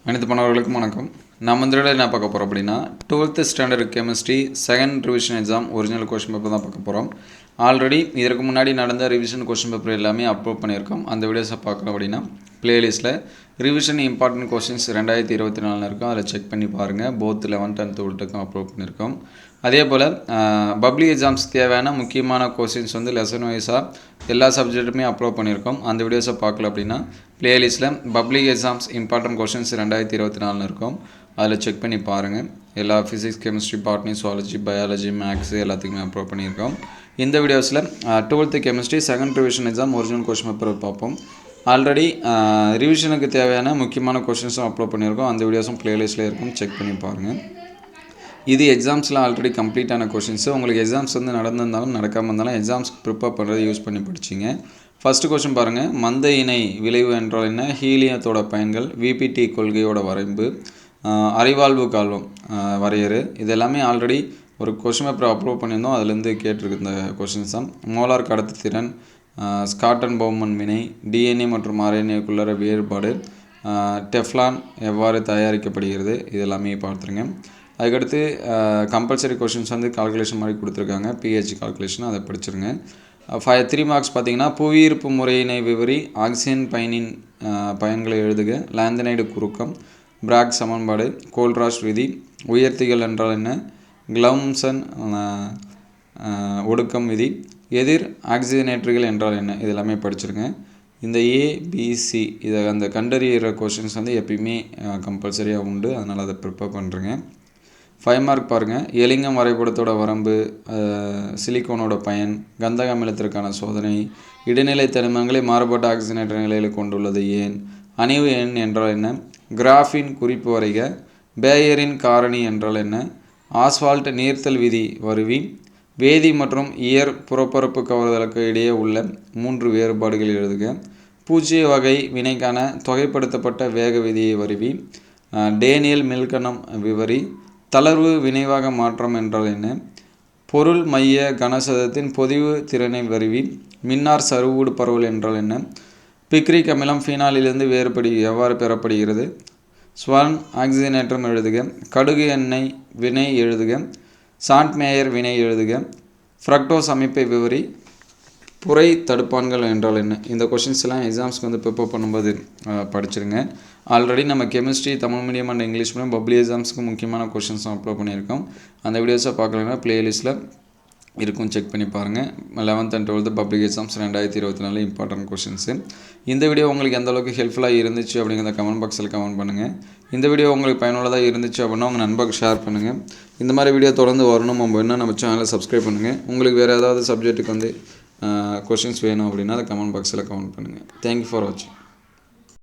அனைத்து மாணவர்களுக்கும் வணக்கம். நம்ம இந்த வீடியோவில் என்ன பார்க்க போகிறோம் அப்படின்னா 12th standard chemistry second revision exam original question paper தான் பார்க்க போகிறோம். ஆல்ரெடி இதற்கு முன்னாடி நடந்த ரிவிஷன் கொஸ்டின் பேப்பர் எல்லாமே அப்லோட் பண்ணியிருக்கோம். அந்த வீடியோஸை பார்க்கணும் அப்படின்னா பிளேலிஸ்ட்டில் ரிவிஷன் இம்பார்ட்டன்ட் கொஸ்டின்ஸ் 2024 இருக்கும், அதில் செக் பண்ணி பாருங்கள். Both 11th and 12th upload பண்ணியிருக்கோம். அதே போல் பப்ளிக் எக்ஸாம்ஸ் தேவையான முக்கியமான கொஸ்டின்ஸ் வந்து லெசன் வைஸாக எல்லா சப்ஜெக்ட்டுமே அப்லோட் பண்ணியிருக்கோம். அந்த வீடியோஸை பார்க்கல அப்படின்னா பிளேலிஸ்ட்டில் பப்ளிக் எக்ஸாம்ஸ் இம்பார்ட்டன்ட் கொஸ்டின்ஸ் 2024 இருக்கும், அதில் செக் பண்ணி பாருங்கள். எல்லா physics, chemistry, botany, zoology, biology, maths எல்லாத்துக்குமே அப்லோட் பண்ணியிருக்கோம். இந்த வீடியோஸில் 12th chemistry second revision exam original question paper பார்ப்போம். ஆல்ரெடி ரிவிஷனுக்கு தேவையான முக்கியமான கொஸ்டின்ஸும் அப்லோட் பண்ணியிருக்கோம். அந்த வீடியோஸும் பிளேலிஸ்ட்டில் இருக்கும், செக் பண்ணி பாருங்கள். இது எக்ஸாம்ஸில் ஆல்ரெடி கம்ப்ளீட்டான கொஷின்ஸு. உங்களுக்கு எக்ஸாம்ஸ் வந்து நடந்திருந்தாலும் நடக்காமல் இருந்தாலும் எக்ஸாம்ஸ்க்கு ப்ரிப்பேர் பண்ணுறது யூஸ் பண்ணி படிச்சிங்க. ஃபஸ்ட்டு கொஸ்டின் பாருங்கள். மந்த இணை விளைவு என்றால் என்ன? ஹீலியத்தோட பயன்கள், விபிடி கொள்கையோட வரைம்பு, அறிவாழ்வு கால்வம் வரையறு, இது எல்லாமே ஆல்ரெடி ஒரு கொஸ்டின் பேப்பர் அப்லோட் பண்ணியிருந்தோம், அதுலேருந்து கேட்டிருக்கு இந்த கொஷின்ஸ் தான். மோலார் கடத்துத்திறன், ஸ்காட் அண்ட் பவுமன் வினை, டிஎன்ஏ மற்றும் ஆர்என்ஏக்குள்ள வேறுபாடு, டெஃப்லான் எவ்வாறு தயாரிக்கப்படுகிறது, இது எல்லாமே பார்த்துருங்க. அதுக்கடுத்து கம்பல்சரி கொஷின்ஸ் வந்து கால்குலேஷன் மாதிரி கொடுத்துருக்காங்க, பிஹெச் கால்குலேஷன், அதை படிச்சிருங்க. 3 மார்க்ஸ் பார்த்தீங்கன்னா புவியீர்ப்பு முறையினை விவரி, ஆக்சிஜன் பயனின் பயன்களை எழுதுக, லாந்தனைடு குறுக்கம், பிராக் சமன்பாடு, கோல்ராஷ் விதி, உயர்த்திகள் என்றால் என்ன, கிளம்சன் ஒடுக்கம் விதி, எதிர் ஆக்சிஜனேட்டர்கள் என்றால் என்ன, இது எல்லாமே படிச்சிருங்க. இந்த ஏபிசி இதை அந்த கண்டறிகிற கொஷின்ஸ் வந்து எப்பயுமே கம்பல்சரியாக உண்டு, அதனால் அதை ப்ரிப்பேர் பண்ணுறேங்க. 5 மார்க் பாருங்கள். எலிங்கம் வரைபடத்தோட வரம்பு, சிலிக்கோனோட பயன், கந்தக அமிலத்திற்கான சோதனை, இடைநிலை தனிமங்களை மாறுபட்ட ஆக்சிஜனேற்ற நிலையில் கொண்டுள்ளது ஏன், அணிவு எண் என்றால் என்ன, கிராஃபின் குறிப்பு வரைக, பேயரின் காரணி என்றால் என்ன, ஆஸ்வால்ட் நீர்த்தல் விதி வருவி, வேதி மற்றும் இயற் புறப்பரப்பு கவர்தலுக்கு இடையே உள்ள 3 வேறுபாடுகள் எழுதுக, பூஜ்ஜிய வகை வினைக்கான தொகைப்படுத்தப்பட்ட வேக விதியை வருவி, டேனியல் மில்கனம் விவரி, தளர்வு வினைவாக மாற்றம் என்றால் என்ன, பொருள் மைய கனசதத்தின் பொதிவு திறனை வருவி, மின்னார் சருவூடு பரவல் என்றால் என்ன, பிக்ரிக் அமிலம் ஃபீனாலிலிருந்து எவ்வாறு பெறப்படுகிறது, ஸ்வர்ன் ஆக்சிஜனேற்றம் எழுதுக, கடுகு எண்ணெய் வினை எழுதுக, சாண்ட்மேயர் வினை எழுதுக, ஃப்ரக்டோஸ் அமைப்பை விவரி, புரை தடுப்பான்கள் என்றால் என்ன. இந்த கொஷின்ஸ் எல்லாம் எக்ஸாம்ஸ்க்கு வந்து ப்ரிப்பேர் பண்ணும்போது படிச்சிருங்க. ஆல்ரெடி நம்ம chemistry, Tamil medium and English medium public எக்ஸாம்ஸ்க்கு முக்கியமான கொஷின்ஸ் அப்லோட் பண்ணியிருக்கோம். அந்த வீடியோஸை பார்க்கலன்னா பிளேலிஸ்ட்டில் இருக்கும், செக் பண்ணி பாருங்கள். 11th and 12th public exams 2024 important questions. இந்த வீடியோ உங்களுக்கு எந்த அளவுக்கு ஹெல்ப்ஃபுல்லாக இருந்துச்சு அப்படிங்கிறத கமெண்ட் பாக்ஸில் கமெண்ட் பண்ணுங்கள். இந்த வீடியோ உங்களுக்கு பயனுள்ளதாக இருந்துச்சு அப்படின்னா உங்கள் நண்பருக்கு ஷேர் பண்ணுங்கள். இந்த மாதிரி வீடியோ தொடர்ந்து வரணும் அப்படின்னா நம்ம சேனலை சப்ஸ்கிரைப் பண்ணுங்கள். உங்களுக்கு வேறு ஏதாவது சப்ஜெக்ட்டுக்கு வந்து கொஷின்ஸ் வேணும் அப்படின்னா அதை கமெண்ட் பாக்ஸில் கமெண்ட் பண்ணுங்கள். தேங்க்யூ ஃபார் வாட்சிங்.